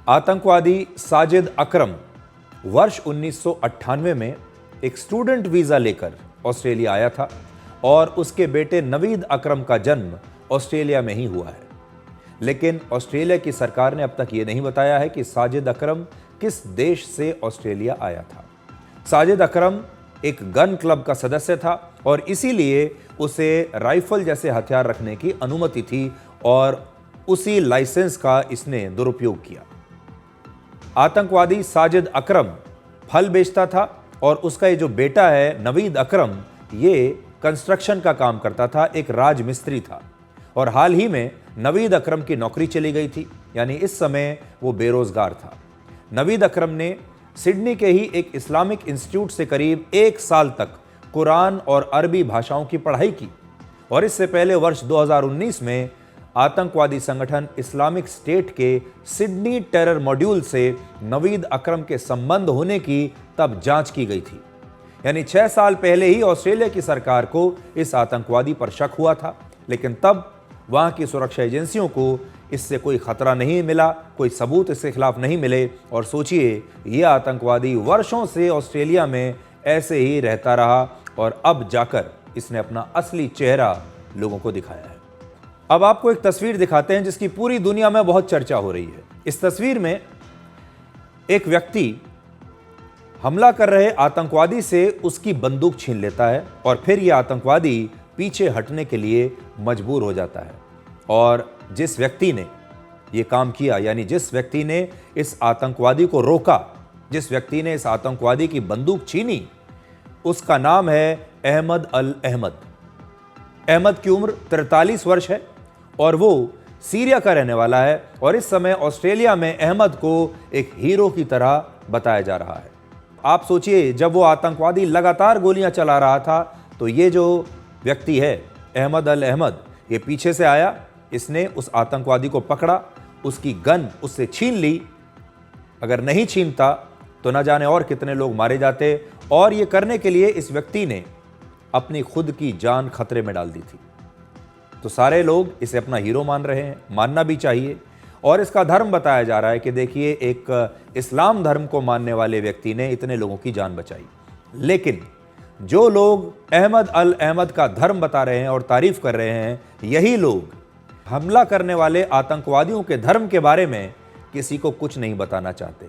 आतंकवादी साजिद अकरम वर्ष 1998 में एक स्टूडेंट वीज़ा लेकर ऑस्ट्रेलिया आया था और उसके बेटे नवीद अकरम का जन्म ऑस्ट्रेलिया में ही हुआ है। लेकिन ऑस्ट्रेलिया की सरकार ने अब तक ये नहीं बताया है कि साजिद अकरम किस देश से ऑस्ट्रेलिया आया था। साजिद अकरम एक गन क्लब का सदस्य था और इसीलिए उसे राइफल जैसे हथियार रखने की अनुमति थी और उसी लाइसेंस का इसने दुरुपयोग किया। आतंकवादी साजिद अकरम फल बेचता था और उसका ये जो बेटा है नवीद अकरम, ये कंस्ट्रक्शन का काम करता था, एक राजमिस्त्री था और हाल ही में नवीद अकरम की नौकरी चली गई थी, यानी इस समय वो बेरोजगार था। नवीद अकरम ने सिडनी के ही एक इस्लामिक इंस्टीट्यूट से करीब 1 साल तक कुरान और अरबी भाषाओं की पढ़ाई की और इससे पहले वर्ष 2019 में आतंकवादी संगठन इस्लामिक स्टेट के सिडनी टेरर मॉड्यूल से नवीद अकरम के संबंध होने की तब जांच की गई थी। यानी 6 साल पहले ही ऑस्ट्रेलिया की सरकार को इस आतंकवादी पर शक हुआ था, लेकिन तब वहां की सुरक्षा एजेंसियों को इससे कोई खतरा नहीं मिला, कोई सबूत इसके खिलाफ नहीं मिले और सोचिए ये आतंकवादी वर्षों से ऑस्ट्रेलिया में ऐसे ही रहता रहा और अब जाकर इसने अपना असली चेहरा लोगों को दिखाया है। अब आपको एक तस्वीर दिखाते हैं जिसकी पूरी दुनिया में बहुत चर्चा हो रही है। इस तस्वीर में एक व्यक्ति हमला कर रहे आतंकवादी से उसकी बंदूक छीन लेता है और फिर यह आतंकवादी पीछे हटने के लिए मजबूर हो जाता है और जिस व्यक्ति ने यह काम किया, यानी जिस व्यक्ति ने इस आतंकवादी को रोका, जिस व्यक्ति ने इस आतंकवादी की बंदूक छीनी, उसका नाम है अहमद अल अहमद। अहमद की उम्र 43 वर्ष है और वो सीरिया का रहने वाला है और इस समय ऑस्ट्रेलिया में अहमद को एक हीरो की तरह बताया जा रहा है। आप सोचिए, जब वो आतंकवादी लगातार गोलियां चला रहा था तो ये जो व्यक्ति है अहमद अल अहमद, ये पीछे से आया, इसने उस आतंकवादी को पकड़ा, उसकी गन उससे छीन ली। अगर नहीं छीनता तो न जाने और कितने लोग मारे जाते और ये करने के लिए इस व्यक्ति ने अपनी खुद की जान खतरे में डाल दी थी। तो सारे लोग इसे अपना हीरो मान रहे हैं, मानना भी चाहिए और इसका धर्म बताया जा रहा है कि देखिए एक इस्लाम धर्म को मानने वाले व्यक्ति ने इतने लोगों की जान बचाई। लेकिन जो लोग अहमद अल अहमद का धर्म बता रहे हैं और तारीफ कर रहे हैं, यही लोग हमला करने वाले आतंकवादियों के धर्म के बारे में किसी को कुछ नहीं बताना चाहते।